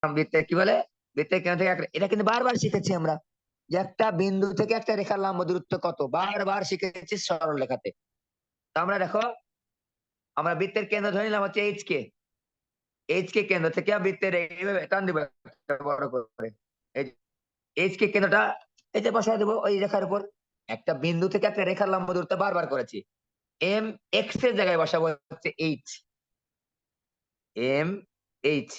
বৃত্তের কি বলে, বৃত্তের কেন্দ্র থেকে এটা কিন্তু বারবার শিখেছি আমরা, যে একটা বিন্দু থেকে একটা রেখার লম্ব দূরত্ব কত, বারবার শিখেছি সরল রেখাতে। তো আমরা দেখো, আমরা বৃত্তের কেন্দ্র ধরে নিলাম হচ্ছে এইচ কে কেন্দ্র থেকে বৃত্তের এইভাবে টান দিব বড় করে, এইচ কে কেন্দ্রটা এই যে বসায় দেবো ওই রেখার উপর। একটা বিন্দু থেকে একটা রেখার লম্ব দূরত্ব বারবার করেছি, এম এক্স এর জায়গায় বসাবো হচ্ছে এইচ, এম এইচ।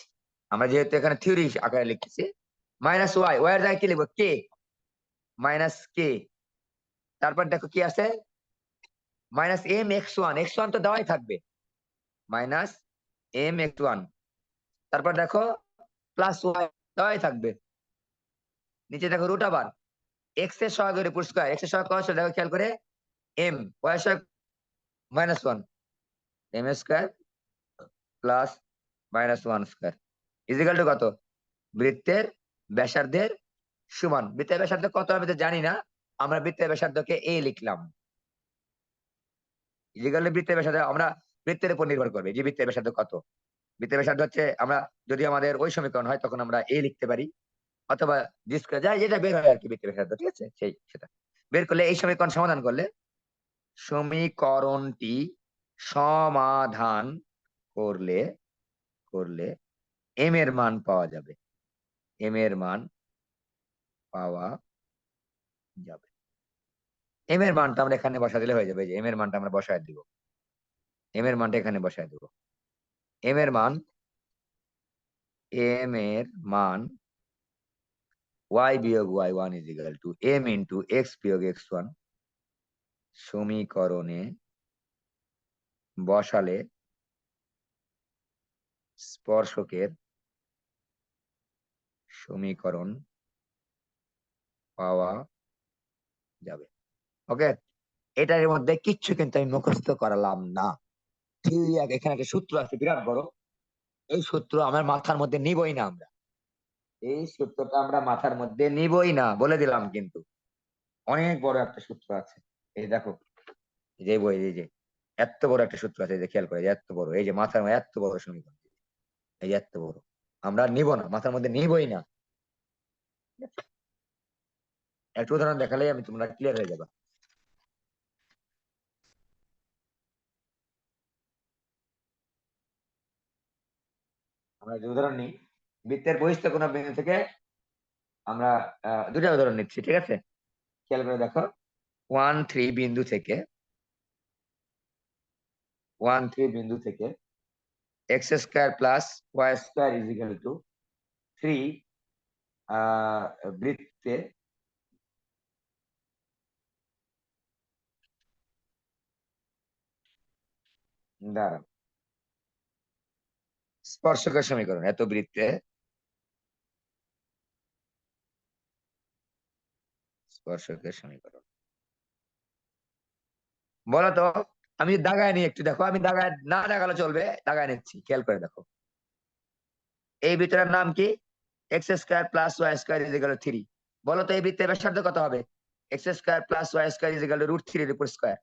আমরা যেহেতু এখানে থিওরি আকারে লিখতেছি, মাইনাস ওয়াই, ওয়াই এর জায়গায় কি লিখবো, কে, মাইনাস কে। তারপর দেখো কি আছে, minus M X one, X one তো দেওয়াই থাকবে, মাইনাস এম এক্স ওয়ান। তারপর দেখো প্লাস ওয়াই দেওয়াই থাকবে। নিচে দেখো রুট আবার এক্স এর সহগের উপর স্কয়ার, এক্স এর সহগ কত দেখো খেয়াল করে, এম, ওয়াই এর সহগ minus one, M square plus minus one square is equal to কত, বৃত্তের ব্যাসার্ধের সমান। বৃত্তের ব্যাসার্ধ কত আমি তো জানি না, আমরা বৃত্তের ব্যাসার্ধকে এ লিখলাম। ইজিক্যাল টু বৃত্তের ব্যাসার্ধ আমরা বৃত্তের উপর নির্ভর করবে যে বৃত্তের ব্যাসার্ধ কত। বৃত্তের ব্যাসার্ধ হচ্ছে আমরা যদি আমাদের ওই সমীকরণ হয় তখন আমরা এ লিখতে পারি, অথবা জি স্কয়ার যা যেটা বের হয় আর কি বৃত্তের ব্যাসার্ধ, ঠিক আছে, সেই সেটা বের করলে এই সমীকরণ সমাধান করলে, সমীকরণটি সমাধান করলে করলে এম এর মান পাওয়া যাবে, এম এর মান পাওয়া যাবে। এম এর মানটা আমরা এখানে বসা দিলে হয়ে যাবে, যে এম এর মানটা আমরা বসায় দিব, এম এর মানটা এখানে বসায় দিব। এম এর মান, এম এর মান y বিয়োগ y1 is equal to m into x বিয়োগ x1 সমীকরণে বসালে স্পর্শকের সমীকরণ পাওয়া যাবে। ওকে, এটার মধ্যে কিচ্ছু কিন্তু আমি মুখস্থ করালাম না, এখানে একটা সূত্র আছে বিরাট বড়, এই সূত্র আমার মাথার মধ্যে নিবই না আমরা, এই সূত্রটা আমরা মাথার মধ্যে নিবই না বলে দিলাম কিন্তু। অনেক বড় একটা সূত্র আছে, এই দেখো, এই যে বই, এই যে এত বড় একটা সূত্র আছে, এই যে খেয়াল করে, এত বড়, এই যে মাথার মধ্যে এত বড় সমীকরণ, এই যে এত বড়, আমরা নিব না, মাথার মধ্যে নিবই না। একটা উদাহরণ দেখালেই আমি তোমরা ক্লিয়ার হয়ে যাবে। আমরা যে উদাহরণ নিই, বৃত্তের বহিস্থ কোণ বিন্দু থেকে আমরা দুটা উদাহরণ নিচ্ছি, ঠিক আছে, খেয়াল করে দেখো। 1 3 বিন্দু থেকে, 1 3 বিন্দু থেকে X square plus Y square is equal to 3 বৃত্তে দ্বারা স্পর্শকের সমীকরণ, এত বৃত্তে স্পর্শকের সমীকরণ বলো তো। আমি দাগায় নিই একটু, দেখো আমি দাগায় না দাগালে চলবে, দাগায় নিচ্ছি, খেয়াল করে দেখো। এই বৃত্তের নাম কি, X square plus Y square is equal to 3। বলো তো এই বৃত্তের ব্যাসার্ধ কত হবে, X square plus Y square is equal to root 3 এর উপর স্কয়ার।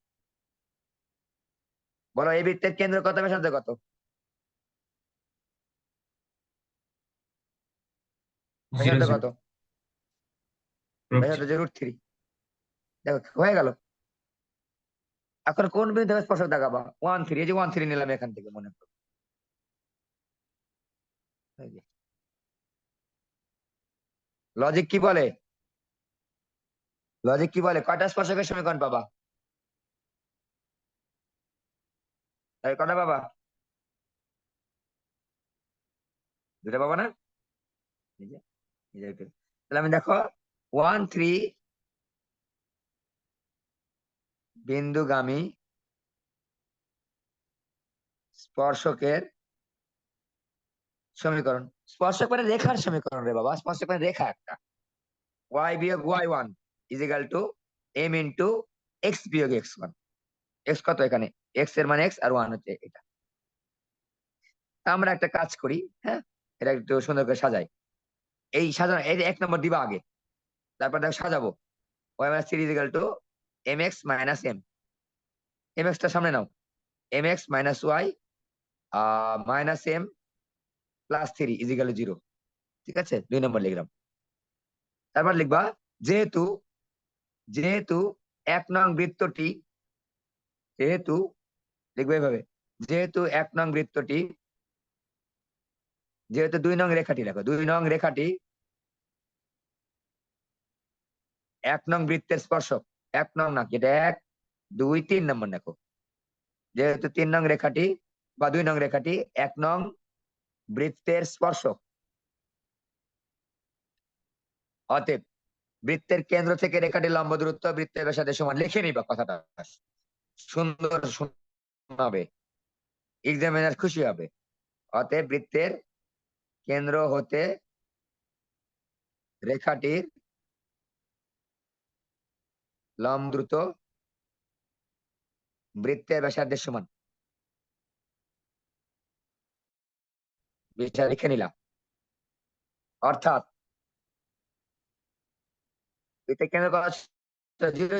বলো এই বৃত্তের কেন্দ্র কত, ব্যাসার্ধ কত, জিরো ব্যাসার্ধ জিরো কত, ব্যাসার্ধ যে রুট 3। দেখো হয়ে গেল। এখন কোন বিন্দুতে স্পর্শক দেখাবা, 1 3, এই যে 1 3 নিলাম এখান থেকে, মনে করো লজিক কি বলে, লজিক কি বলে, কয়টা স্পর্শকের সমীকরণ পাবা, তাই কটা পাবা, দুটা পাবা না, এই যে, এই যে তাহলে আমি দেখো 1 3 বিন্দুগামী স্পর্শকের সমীকরণ, স্পর্শক মানে রেখার সমীকরণ রে বাবা, স্পর্শক মানে রেখা একটা, y বিয়োগ y1 is equal to m into x বিয়োগ x1। x কত এখানে, x এর মানে x আর 1 হচ্ছে এটা। তা আমরা একটা কাজ করি, হ্যাঁ, এটা একটু সুন্দর করে সাজাই। এই সাজানো, এই যে 1 নম্বর দিবা আগে, তারপর দেখো সাজাবো, y minus 3 is equal to mx minus m, mx টা সামনে নাও, mx minus y minus m plus 3 is equal to 0। ঠিক আছে, 2 নম্বর লিখলাম। তারপর লিখবা যেহেতু যেহেতু 1 নং বৃত্তটি, যেহেতু লিখবে এভাবে, যেহেতু 1 নং বৃত্তটি, যেহেতু 2 নং রেখাটি, লেখো 2 নং রেখাটি 1 নং বৃত্তের স্পর্শক। 1 নং না, এটা 1 2 3 নম্বর লেখো। যেহেতু 3 নং রেখাটি বা 2 নং রেখাটি 1 নং বৃত্তের স্পর্শক, অতএব বৃত্তের কেন্দ্র থেকে রেখাটি লম্ব দূরত্ব বৃত্তের ব্যাসার্ধের সমান। লিখে নিবা কথাটা, সুন্দর শোনাবে, এক্সামিনার খুশি হবে। অতএব বৃত্তের কেন্দ্র হতে রেখাটির লম্ব দূরত্ব বৃত্তের ব্যাসার্ধের সমান। বিষয়টা লিখে নিলাম। অর্থাৎ বৃত্তের কেন্দ্র কত, 0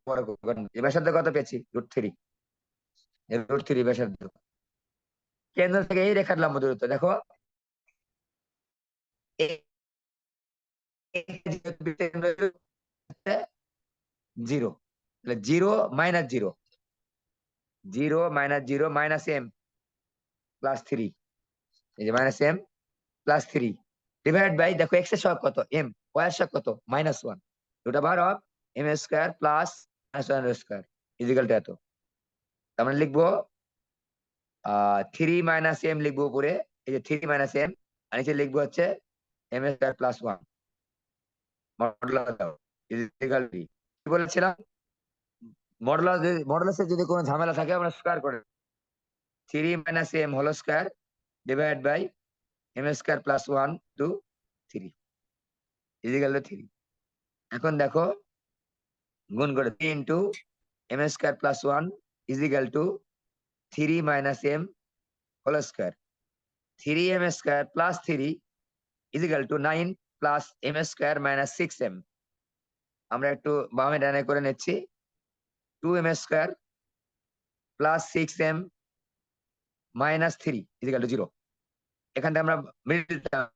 0 ব্যাসার্ধ কত পেয়েছি, √3। √3 ব্যাসার্ধ। কেন্দ্র থেকে এই রেখার লম্ব দূরত্ব দেখো, 0, 0 minus 0, 0 minus 0 minus m plus 3, এই যে minus m plus 3 divide by, দেখো x এর সহগ কত m, y এর সহগ কত -1, root over of m square plus -1 square equal to এত। তার মানে লিখবো 3 মাইনাস m লিখবো উপরে, এই যে 3 মাইনাস m, আর নিচে লিখবো হচ্ছে m স্কয়ার প্লাস 1 মডুলাস দাও ইকুয়াল টু, কি বলেছিলাম, মডুলাসের যদি কোনো ঝামেলা থাকে আমরা স্কয়ার করে 3 minus m whole square divide by m square plus 1 to 3 equal to 3। এখন দেখো গুণ করে 3 into m square plus 1 equal to 3 minus m whole square, 3m square plus 3 equal to 9 plus m square minus 6m। আমরা একটু বামে ডানে করে নিচ্ছি, 2m square plus 6m minus 3 equal to 0। এখান থেকে আমরা মিডল টার্ম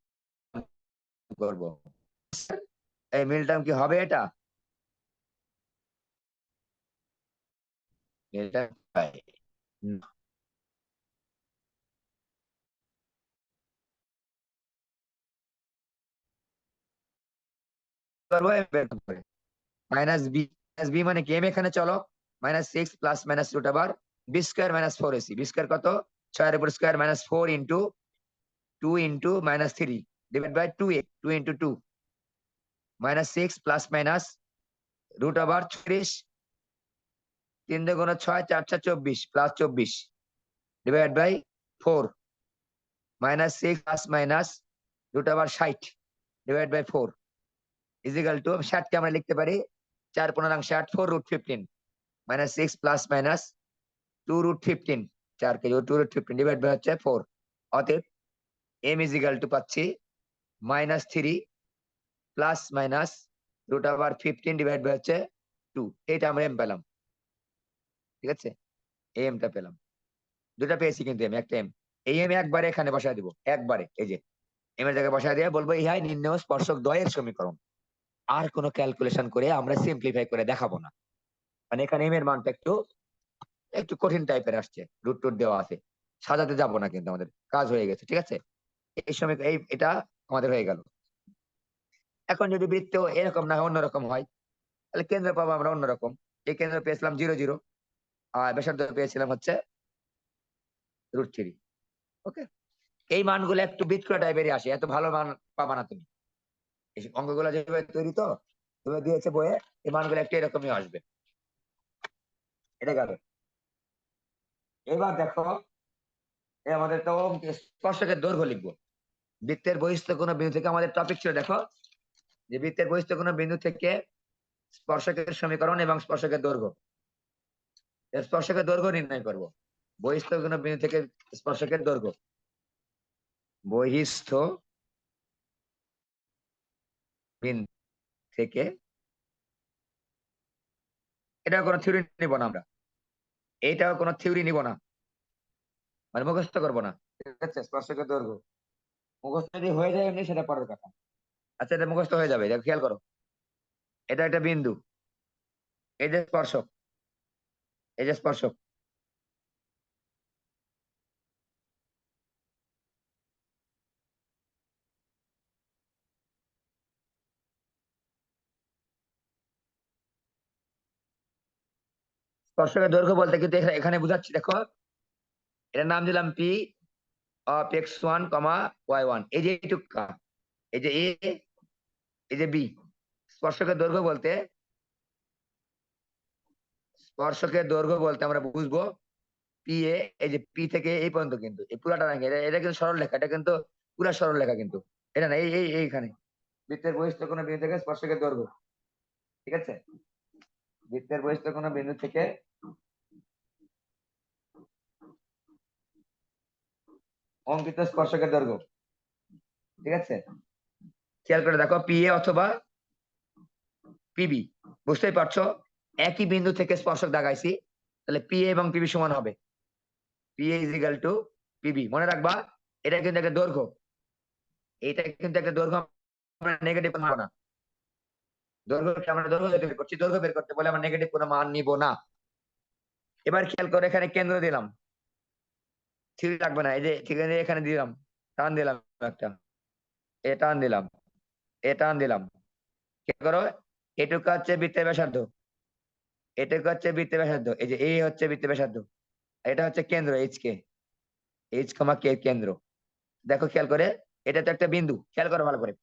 করব। এই মিডল টার্ম কি হবে, এটা মিডল টার্ম মাইনাস বি মানে কি, m এখানে চলো, -6 plus minus root over B square minus 4ac, B square কত 6 এর উপর square minus 4 into 2 into minus 3 divide by 2a, 2 into 2 -6 plus minus root over 36, 3 দুগুণ 6 4 4 24 plus 24 divide by 4 -6 plus minus root over 60 divide by 4 equal to 60 কে আমরা লিখতে পারি 4 15 60, 4√15 -6 plus minus 2√15, 4 কে 2√15 divide by হচ্ছে 4। অতএব m ইকুয়াল টু পাচ্ছি -3 plus minus root over 15 divide by হচ্ছে 2। এটা আমরা m পেলাম, ঠিক আছে, এই m টা পেলাম। দুটা পেয়েছি কিন্তু m, একটা m, এই m একবারে এখানে বসায় দিব, একবারে এই যে m এর জায়গায় বসায় দিয়ে বলবো ইহাই নির্ণেয় স্পর্শক দ্বয়ের সমীকরণ। আর কোনো ক্যালকুলেশন করে আমরা সিম্পলিফাই করে দেখাবো না, মানে এখানে m এর মানটা একটু একটু কঠিন টাইপের আসছে, রুট টুট দেওয়া আছে, সাজাতে যাব না, কিন্তু আমাদের কাজ হয়ে গেছে, ঠিক আছে। এই সময় এটা আমাদের হয়ে গেল। এখন যদি বৃত্ত এরকম না অন্যরকম হয়, তাহলে কেন্দ্র পাবো আমরা অন্যরকম। এই কেন্দ্র পেয়েছিলাম 0 0, আর ব্যাসার্ধ পেয়েছিলাম হচ্ছে √3। ওকে, এই মানগুলো একটু বিটক্রা টাইপেরই আসে, এত ভালো মান পাবা না তুমি। এই অঙ্কগুলো যেভাবে তৈরি তো তুমি দিয়েছে বইয়ে, এই মানগুলো একটু এরকমই আসবে। এটা গেল। এবার দেখো আমাদের তো স্পর্শকের দৈর্ঘ্য লিখবো। বৃত্তের বহিস্থ কোনো বিন্দু থেকে, আমাদের টপিক ছিল দেখো যে বৃত্তের বহিস্থ কোনো বিন্দু থেকে স্পর্শকের সমীকরণ এবং স্পর্শকের দৈর্ঘ্য। স্পর্শকের দৈর্ঘ্য নির্ণয় করব। বহিস্থ কোনো বিন্দু থেকে স্পর্শকের দৈর্ঘ্য, বহিস্থ বিন্দু থেকে, এটা কোনো থিওরি নিব না আমরা, এইটাও কোনো থিওরি নিব না, মানে মুখস্থ করবো না, ঠিক আছে, স্পর্শকের দৈর্ঘ্য মুখস্থ যদি হয়ে যায় এমনি সেটা পরের কথা। আচ্ছা, এটা মুখস্থ হয়ে যাবে, এটা খেয়াল করো। এটা একটা বিন্দু, এই যে স্পর্শক, এই যে স্পর্শক। স্পর্শকের দৈর্ঘ্য বলতে কিন্তু এখানে বুঝাচ্ছি, দেখো এটার নাম দিলাম পি অফ x1, y1, এই যে এইটুকা, এই যে এ, এই যে বি। স্পর্শকের দৈর্ঘ্য বলতে, স্পর্শকের দৈর্ঘ্য বলতে আমরা বুঝবো পি এ, এই যে পি থেকে এই পর্যন্ত, কিন্তু এই পুরাটা না, এটা এটা কিন্তু সরল লেখা, এটা কিন্তু পুরা সরল লেখা কিন্তু, এটা না, এইখানে বৃত্তের বহিস্থ কোনো বিন্দু থেকে স্পর্শকের দৈর্ঘ্য। ঠিক আছে, বৃত্তের বহিস্থ কোনো বিন্দু থেকে অঙ্কিত স্পর্শকের দৈর্ঘ্য। ঠিক আছে, খেয়াল করে দেখো পি এ অথবা পিবি, বুঝতেই পারছো একই বিন্দু থেকে স্পর্শক দাগাইছি, তাহলে পি এবং পিবি সমান হবে। P is equal two PB, মনে রাখবা এটা কিন্তু একটা দৈর্ঘ্য, এটা কিন্তু একটা দৈর্ঘ্য, আমরা নেগেটিভ মানবো না। দৈর্ঘ্য আমরা দৈর্ঘ্য বের করছি, দৈর্ঘ্য বের করতে বলে আমরা নেগেটিভ কোনো মান নিব না। এবার খেয়াল করে এখানে কেন্দ্র দিলাম, থ্রি লাগবে না, এই যে ঠিক আছে এখানে দিলাম, টান দিলাম একটা, এ টান দিলাম, এ টান দিলাম। খেয়াল করো, এটুকু হচ্ছে বৃত্তের ব্যাসার্ধ, এটুকু হচ্ছে বৃত্তের ব্যাসার্ধ, এই যে এ হচ্ছে বৃত্তের ব্যাসার্ধ, এটা হচ্ছে কেন্দ্র এইচ কে, এইচ কমা কে কেন্দ্র। দেখো খেয়াল করে, এটা তো একটা বিন্দু, খেয়াল করো ভালো করে,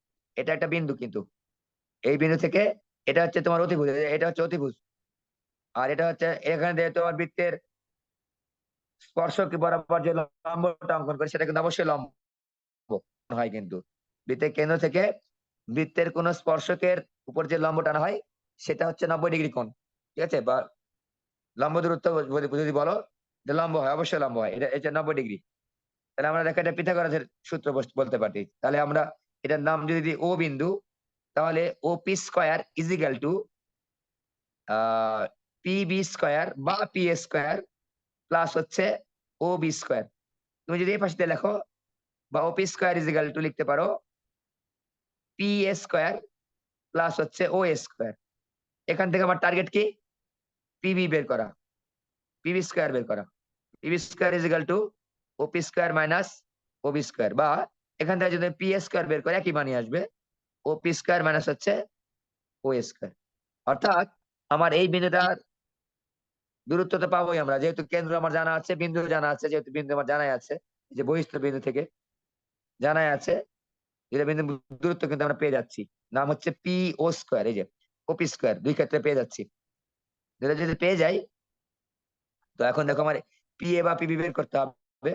এটা একটা বিন্দু কিন্তু এই বিন্দু থেকে এটা হচ্ছে তোমার অতিভুজ, এটা হচ্ছে অতিভুজ, আর এটা হচ্ছে এখানে দিয়ে তোমার বৃত্তের স্পর্শক বরাবর যে লম্বটা অঙ্কন করে সেটা কিন্তু অবশ্যই লম্ব হয়, কিন্তু বৃত্তের কেন্দ্র থেকে বৃত্তের কোন স্পর্শকের উপর যে লম্ব টানা হয় সেটা হচ্ছে 90 ডিগ্রি কোণ। ঠিক আছে, বা লম্ব দূরত্ব যদি বলো যে লম্ব হয়, অবশ্যই লম্ব হয়, এটা 90 ডিগ্রি। তাহলে আমরা দেখো এটা পিথাগোরাসের সূত্র বলতে পারি। তাহলে আমরা এটার নাম যদি দিই ও বিন্দু, তাহলে O P square is equal to P B square বা পি এ স্কোয়ার প্লাস হচ্ছে ও বি স্কোয়ার। তুমি যদি এই পাশে দিয়ে লেখো, বা O P square is equal to লিখতে পারো পি এ স্কোয়ার প্লাস হচ্ছে ও এ স্কোয়ার। এখান থেকে আমার টার্গেট কি, পিবি বের করা, পিবি স্কোয়ার বের করা। P B square is equal to O P square minus O B square, বা এখান থেকে যদি পি এ স্কোয়ার বের করে একই মানি আসবে, ও পি স্কোয়ার মাইনাস হচ্ছে ও এ স্কোয়ার। অর্থাৎ আমার এই বিন্দুটার দূরত্ব তো পাবোই আমরা, যেহেতু কেন্দ্র আমার জানা আছে, বিন্দু জানা আছে, যেহেতু বিন্দু আমার জানাই আছে, যে বহিস্থ বিন্দু থেকে জানাই আছে, যেটা বিন্দু দূরত্ব কিন্তু আমরা পেয়ে যাচ্ছি, নাম হচ্ছে পি ও স্কোয়ার, এই যে ও পি স্কোয়ার, দুই ক্ষেত্রে পেয়ে যাচ্ছি। যেটা যদি পেয়ে যাই, তো এখন দেখো আমার পি এ বা পিবি বের করতে হবে,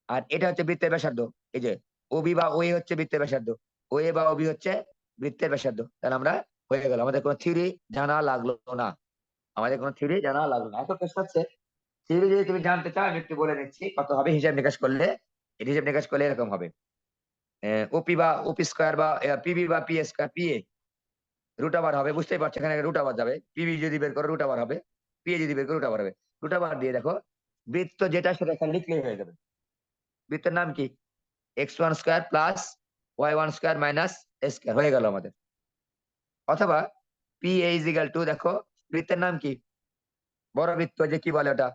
আর এটা হচ্ছে বৃত্তের ব্যাসার্ধ, এই যে ওবি বা ওএ হচ্ছে বৃত্তের ব্যাসার্ধ, ওএ বা ওবি হচ্ছে বৃত্তের ব্যাসার্ধ। তাহলে আমরা হয়ে গেল, আমাদের কোনো থিওরি জানা লাগলো না, আমাদের কোনো থিওরি জানা লাগলো না। এখন প্রশ্ন হচ্ছে থিওরি যদি তুমি জানতে চাও আমি একটু বলে নিচ্ছি কত হবে, হিসাব নিকাশ করলে, এই হিসাব নিকাশ করলে এরকম হবে, ওপি বা ওপি স্কোয়ার বা পিবি বা P square, P A root আবার হবে, বুঝতেই পারছো এখানে রুট আবার যাবে, পিবি যদি বের করো রুট আবার হবে, পি এ যদি বের করো রুট আবার হবে। রুট আবার দিয়ে দেখো বৃত্ত যেটা সেটা এখানে লিখলেই হয়ে যাবে। বৃত্তের নাম কি, x1 square plus y1 square minus A square, হয়ে গেল আমাদের। অথবা P A is equal to, দেখো বৃত্তের নাম কি, বড় বৃত্ত যে কি বলে ওটা,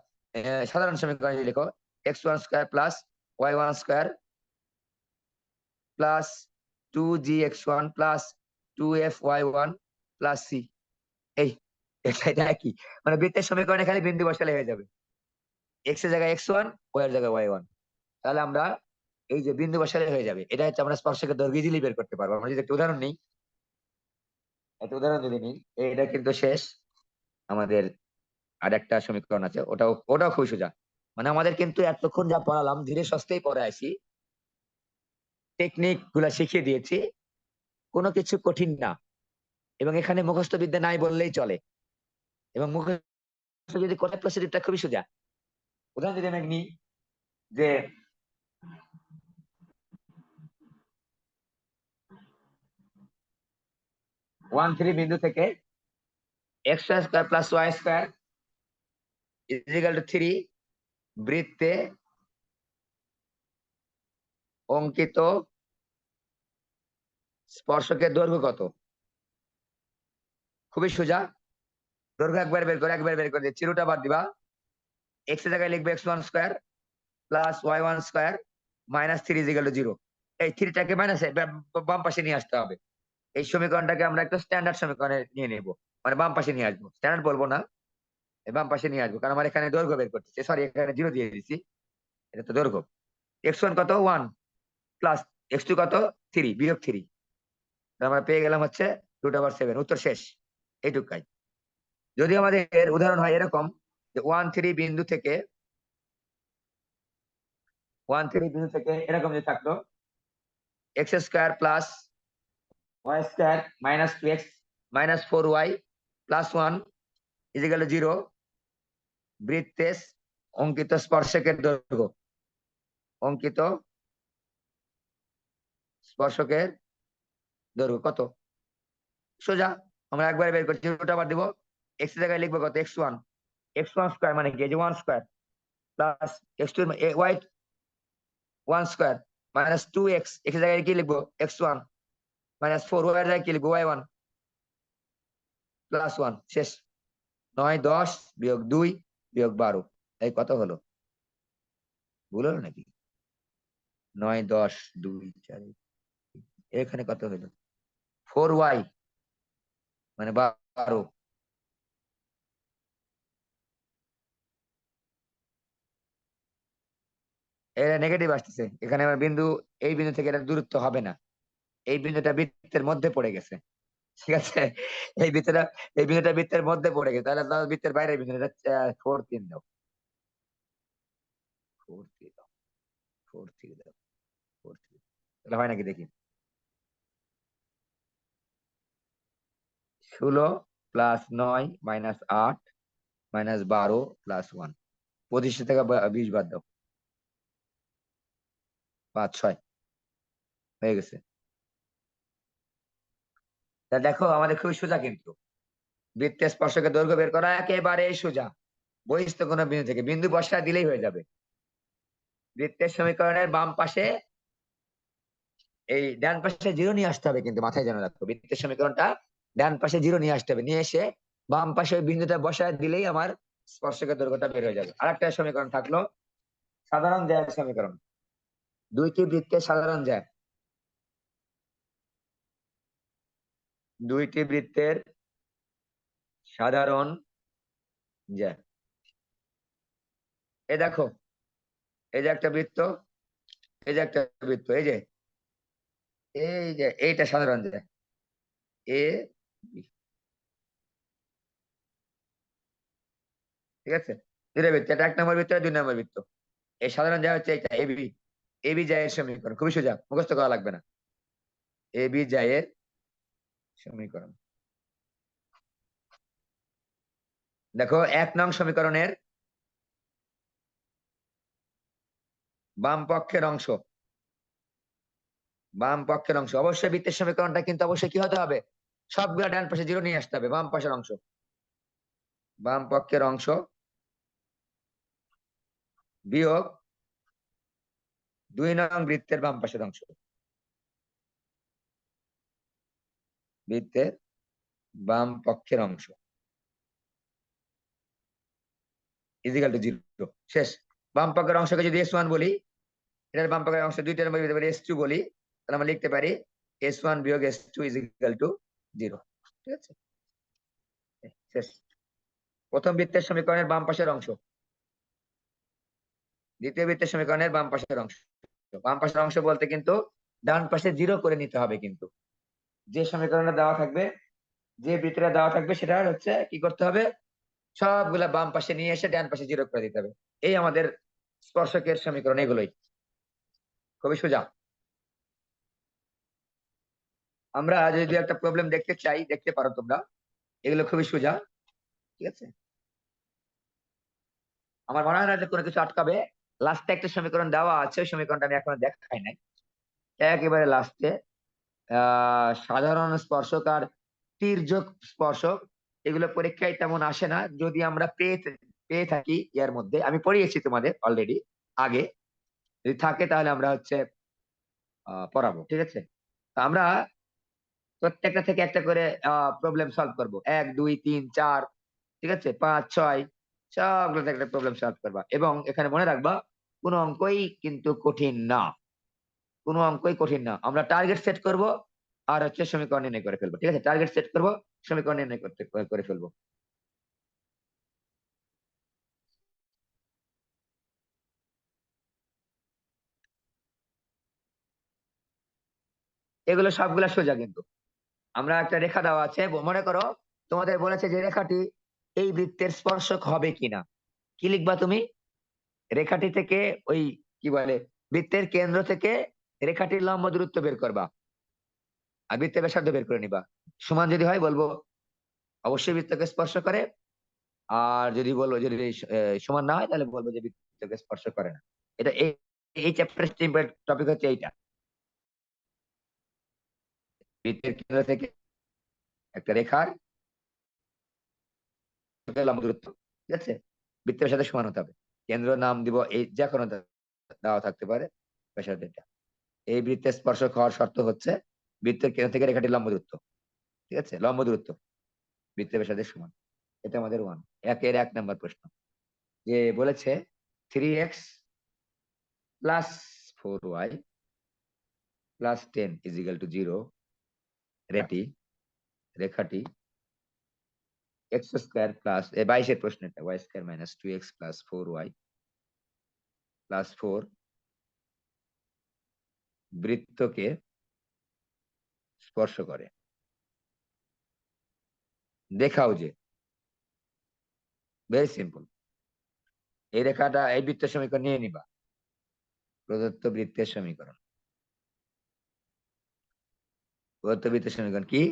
সাধারণ সমীকরণ লিখো x1 square plus y1 square plus 2g(x1) plus 2f(y1) plus c। এই এটা কি, মানে বৃত্তের সমীকরণে খালি বিন্দু বসালে হয়ে যাবে, এক্স এর জায়গায় x1, ওয়াই এর জায়গায় y1। তাহলে আমরা এই যে বিন্দু বসালে হয়ে যাবে, এটা হচ্ছে আমরা স্পর্শকের দৈর্ঘ্য ইজিলি বের করতে পারবো। আমরা যদি একটা উদাহরণ নিই, একটা উদাহরণ যদি নিই, এটা কিন্তু শেষ, আমাদের আর একটা সমীকরণ আছে, ওটাও ওটাও খুব সোজা। মানে আমাদের কিন্তু এতক্ষণ যা পড়ালাম ধীরে সুস্থেই পড়ে আসি, টেকনিক গুলা শিখিয়ে দিয়েছি, কোনো কিছু কঠিন না, এবং এখানে মুখস্থ বিদ্যা নাই বললেই চলে, এবং মুখস্থ যদি করে প্রসিডিউরটা খুবই সোজা। উদাহরণ যদি আমি নিই, যে 1 3 বিন্দু থেকে x² plus y² is equal two 3 বৃত্তে অঙ্কিত স্পর্শকের দৈর্ঘ্য কত? খুবই সোজা। দৈর্ঘ্য একবার বের করে দিচ্ছি, রুট আবার দিবা। এক্স এর জায়গায় লিখবে x1² plus y1² minus 3 is equal to 0। এই 3টাকে মাইনাস বাম পাশে নিয়ে আসতে হবে। এই সমীকরণটাকে আমরা একটা স্ট্যান্ডার্ড সমীকরণে নিয়ে নেব, মানে বাম পাশে নিয়ে আসবো, স্ট্যান্ডার্ড বলবো না, বাম পাশে নিয়ে আসবো, কারণ আমার এখানে দৈর্ঘ্য বের করতেছে, সরি এখানে 0 দিয়ে দিচ্ছি, এটা তো দৈর্ঘ্য। x1 কত 1 প্লাস x2 কত 3 বিয়োগ 3, আমরা পেয়ে গেলাম হচ্ছে √7। উত্তর শেষ, এইটুক কাজ। যদি আমাদের উদাহরণ হয় এরকম যে 1 3 বিন্দু থেকে এরকম যে থাকলো x² plus y² minus 2x minus 4y plus 1 is equal to 0, বৃত্তে অঙ্কিত স্পর্শকের দৈর্ঘ্য, অঙ্কিত স্পর্শকের দৈর্ঘ্য কত? সোজা, আমরা একবারে বের করছি, রুট আবার দিব। x এর জায়গায় লিখবো কত x1² মানে কি, এই যে 1² plus x2 y 1² minus 2x, x এর জায়গায় কি লিখবো x1 মাইনাস 4 y এর জায়গায় কি লিখবো y1 প্লাস 1। শেষ। 9 10 বিয়োগ 2 বিয়োগ 12, এই কত হলো? ভুল হলো নাকি? 9 10 2 4, এখানে কত হলো? 4y মানে 12। এটা নেগেটিভ আসতেছে, এখানে আমার বিন্দু, এই বিন্দু থেকে এটা দূরত্ব হবে না, এই বিন্দুটা বৃত্তের মধ্যে পড়ে গেছে, ঠিক আছে? এই বৃত্তটা, এই বিন্দুটা বৃত্তের মধ্যে পড়ে গেছে, তাহলে বৃত্তের বাইরে বিন্দু, এটা 4 3 দাও, 4 3 দাও, 4 3 দাও, 4 3, তাহলে হয় নাকি দেখি। 16 প্লাস 9 মাইনাস 8 মাইনাস 12 প্লাস 1, 25 থেকে 20 বাদ দাও, 5 6 হয়ে গেছে। তা দেখো আমাদের খুবই সোজা, কিন্তু বৃত্তের স্পর্শকের দৈর্ঘ্য বের করা একেবারে সোজা। বহিস্থ কোনো বিন্দু থেকে বিন্দু বসায় দিলেই হয়ে যাবে। বৃত্তের সমীকরণের বাম পাশে, এই ডান পাশে 0 নিয়ে আসতে হবে, কিন্তু মাথায় যেন রাখো, বৃত্তের সমীকরণটা ডান পাশে 0 নিয়ে আসতে হবে, নিয়ে এসে বাম পাশে ওই বিন্দুটা বসায় দিলেই আমার স্পর্শকের দৈর্ঘ্যটা বের হয়ে যাবে। আরেকটা সমীকরণ থাকলো সাধারণ জ্যায়ের সমীকরণ, দুইটি বৃত্তের সাধারণ জ্যা, দুইটি বৃত্তের সাধারণ জ্যা। এই দেখো, এই যে একটা বৃত্ত, এই যে একটা বৃত্ত, এই যে এইটা সাধারণ জ্যা এ বি, ঠিক আছে? দুটো বৃত্ত, এটা 1 নম্বর বৃত্ত, 2 নম্বর বৃত্ত। এই সাধারণ জ্যা হচ্ছে এটা এবি, এবি জ্যায়ের সমীকরণ, খুবই সোজা, মুখস্থ করা লাগবে না। এবি জ্যায়ের সমীকরণ, দেখো 1 নং সমীকরণের বাম পক্ষের অংশ, বাম পক্ষের অংশ, অবশ্যই বৃত্তের সমীকরণটা কিন্তু অবশ্যই কি হতে হবে, সবগুলা ডান পাশে 0 নিয়ে আসতে হবে। বাম পাশের অংশ, বাম পক্ষের অংশ বিয়োগ 2 নং বৃত্তের বাম পাশের অংশ, বৃত্তের বাম পক্ষের অংশ ইজিক্যাল টু 0। শেষ। বাম পক্ষের অংশকে যদি s1 বলি, এটার বাম পক্ষের অংশ দুইটার মধ্যে দিতে পারি s2 বলি, তাহলে আমরা লিখতে পারি s1 বিয়োগ s2 ইজিক্যাল টু 0, ঠিক আছে? শেষ। প্রথম বৃত্তের সমীকরণের বাম পাশের অংশ, দ্বিতীয় বৃত্তের সমীকরণের বাম পাশের অংশ। বাম পাশের অংশ বলতে কিন্তু ডান পাশে 0 করে নিতে হবে, কিন্তু যে সমীকরণটা দেওয়া থাকবে, যে বৃত্তটা দেওয়া থাকবে, সেটা হচ্ছে কি করতে হবে, সবগুলা বাম পাশে নিয়ে এসে ডান পাশে 0 করে দিতে হবে। এই আমাদের স্পর্শকের সমীকরণ, এগুলোই খুবই সোজা। আমরা যদি একটা প্রবলেম দেখতে চাই, দেখতে পারো তোমরা, এগুলো খুবই সোজা, ঠিক আছে? আমার মনে হয় না যে কোনো কিছু আটকাবে। লাস্টে একটা সমীকরণ দেওয়া আছে, ওই সমীকরণটা আমি এখনো দেখাই নাই, একেবারে লাস্টে। সাধারণ স্পর্শক আর তির্যক স্পর্শক, এগুলো পরীক্ষায় তেমন আসে না, যদি আমরা পেয়ে থাকি এর মধ্যে, আমি পড়িয়েছি তোমাদের অলরেডি আগে, যদি থাকে তাহলে আমরা হচ্ছে পড়াবো, ঠিক আছে? তো আমরা প্রত্যেকটা থেকে একটা করে প্রবলেম সলভ করব, 1 2 3 4, ঠিক আছে, 5 6, সবগুলো থেকে একটা প্রবলেম সলভ করবা। এবং এখানে মনে রাখবা কোনো অঙ্কই কিন্তু কঠিন না, কোনো অঙ্কই কঠিন না। আমরা টার্গেট সেট করব আর হচ্ছে সমীকরণ নির্ণয় করে ফেলবো, ঠিক আছে? টার্গেট সেট করব, সমীকরণ নির্ণয় করে ফেলবো। এগুলো সবগুলা সোজা কিন্তু। আমরা একটা রেখা দেওয়া আছে, মনে করো তোমাদের বলেছে যে রেখাটি এই বৃত্তের স্পর্শক হবে কিনা। কি লিখবা তুমি? রেখাটি থেকে ওই কি বলে বৃত্তের কেন্দ্র থেকে রেখাটির লম্ব দূরত্ব বের করবা আর বৃত্তের ব্যাসার্ধ বের করে নিবা। সমান যদি হয় বলবো অবশ্যই বৃত্তকে স্পর্শ করে, আর যদি বলবো যদি সমান না হয় তাহলে বলবো যে বৃত্তকে স্পর্শ করে না। এটা এই চ্যাপ্টারের টপিক হচ্ছে এইটা, বৃত্তের কেন্দ্র থেকে একটা রেখার লম্ব দূরত্ব, ঠিক আছে, বৃত্তের সাথে সমান হতে হবে। কেন্দ্র নাম দিব এই যে কোনো দেওয়া থাকতে পারে, ব্যাসার্ধ এটা। এই বৃত্তের স্পর্শক হওয়ার শর্ত হচ্ছে বৃত্তের কেন্দ্র থেকে রেখাটির লম্ব দূরত্ব, ঠিক আছে, লম্ব দূরত্ব বৃত্তের ব্যাসার্ধের সমান। এটা আমাদের একের 1 নম্বর প্রশ্ন, যে বলেছে 3x plus 4y plus 10 is equal to 0 রেখাটি রেখাটি এক্স স্কোয়ার প্লাস 22-এর প্রশ্ন, এটা Y square minus 2x plus 4y plus 4 বৃত্তকে স্পর্শ করে। দেখাও যে, ভেরি সিম্পল, এই রেখাটা এই বৃত্তের সমীকরণ নিয়ে নিবা। প্রদত্ত বৃত্তের সমীকরণ, প্রদত্ত বৃত্তের সমীকরণ কি?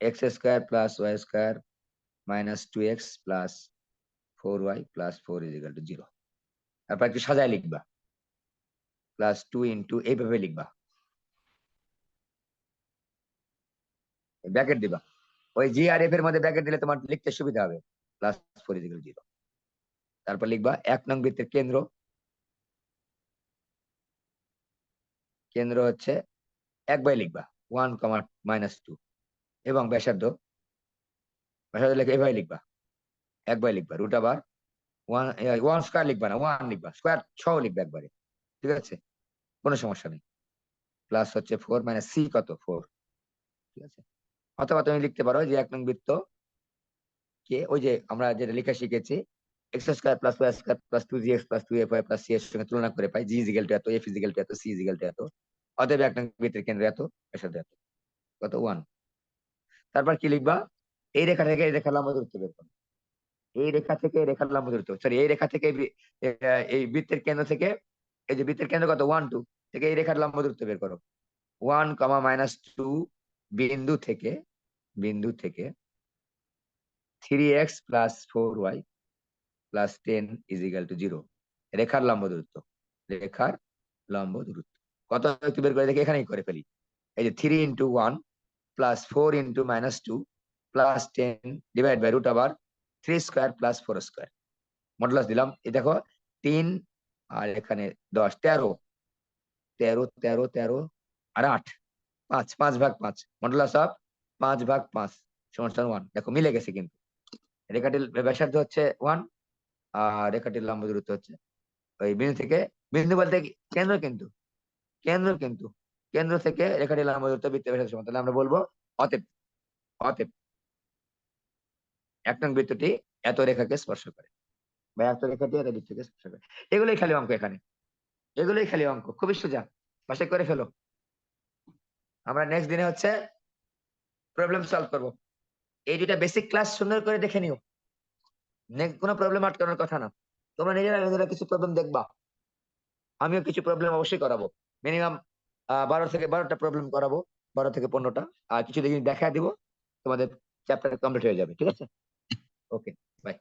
X square plus Y square minus 2x plus 4y plus 4 is equal to 0। তারপর একটু সাজায় লিখবা, প্লাস 2 ইন্টু এইভাবে লিখবা, ব্র্যাকেট দিবা। ওই জি আর এফ এর মধ্যে ব্র্যাকেট দিলে তোমার লিখতে সুবিধা হবে। Plus 4 is equal to 0। তারপর লিখবা 1 নং বৃত্তের কেন্দ্র, কেন্দ্র হচ্ছে 1 বাই লিখবা 1 কমা মাইনাস 2, এবং ব্যাসার্ধ, ব্যাসার্ধ লিখে এভাবে লিখবা 1 বাই লিখবা রুট আবার 1 স্কোয়ার লিখবা না, 1 লিখবা, স্কোয়ার সহ লিখবা একবারে, ঠিক আছে, কোনো সমস্যা নেই। প্লাস হচ্ছে 4 মাইনাস সি কত 4, ঠিক আছে। অথবা তুমি লিখতে পারো যে 1 নং বৃত্ত কে ওই যে আমরা যেটা লেখা শিখেছি x square plus Y square plus 2gx plus 2fy plus c এর সঙ্গে তুলনা করে পাই জি ইজিক্যাল টু এত, এফ ইজিক্যাল টু এত, সি ইজিক্যাল টু এত। অতএব 1 নং বৃত্তের কেন্দ্র এত, ব্যাসার্ধ এত, কত 1। তারপর কি লিখবা? এই রেখা থেকে এই রেখার লম্ব দূরত্ব বের করো। এই রেখা থেকে এই রেখার লম্ব দূরত্ব, সরি এই রেখা থেকে এই বৃত্তের কেন্দ্র থেকে, এই যে বৃত্তের কেন্দ্র কত 1 2 থেকে এই রেখার লম্ব দূরত্ব বের করো। 1 কমা মাইনাস 2 বিন্দু থেকে 3x plus 4y plus 10 is equal two 0 রেখার লম্ব দূরত্ব, রেখার লম্ব দূরত্ব কত একটু বের করে দেখি, এখানেই করে ফেলি। এই যে 3 into 1 plus 4 into minus 2 plus 10 divide by root আবার 3 স্কোয়ার প্লাস 4 স্কোয়ার, মডুলাস দিলাম। এই দেখো 3 আর এখানে 10, 13 13 13 13 আর 8, 5 5 ভাগ 5, মডুলাস অফ 5 ভাগ 5 সমান 1। দেখো মিলে গেছে কিন্তু, রেখাটির ব্যাসার্ধ হচ্ছে 1 আর রেখাটির লম্ব দূরত্ব হচ্ছে ওই বিন্দু থেকে, বিন্দু বলতে কেন্দ্র কিন্তু, কেন্দ্র কিন্তু কেন্দ্র থেকে রেখাটির লম্ব দূরত্ব বৃত্তের ব্যাসার্ধের সমান। তাহলে আমরা বলবো অতএব, অতএব 1 নং বৃত্তটি এত রেখাকে স্পর্শ করে, বা এত রেখাটি এত বৃত্তকে স্পর্শ করে। এগুলোই খালি অঙ্ক, এখানে এগুলোই খালি অঙ্ক, খুবই সোজা, বাসায় করে ফেলো। আমরা নেক্সট দিনে হচ্ছে প্রবলেম সলভ করব। এই দুইটা বেসিক ক্লাস সুন্দর করে দেখে নিও, কোনো প্রবলেম আটকানোর কথা না। তোমরা নিজেরা কিছু প্রবলেম দেখবা, আমিও কিছু প্রবলেম অবশ্যই করাবো। মিনিমাম 12 থেকে 12টা প্রবলেম করাবো, 12 থেকে 15টা, আর কিছু দেখা দিব, তোমাদের চ্যাপ্টার কমপ্লিট হয়ে যাবে, ঠিক আছে? ওকে, বাই।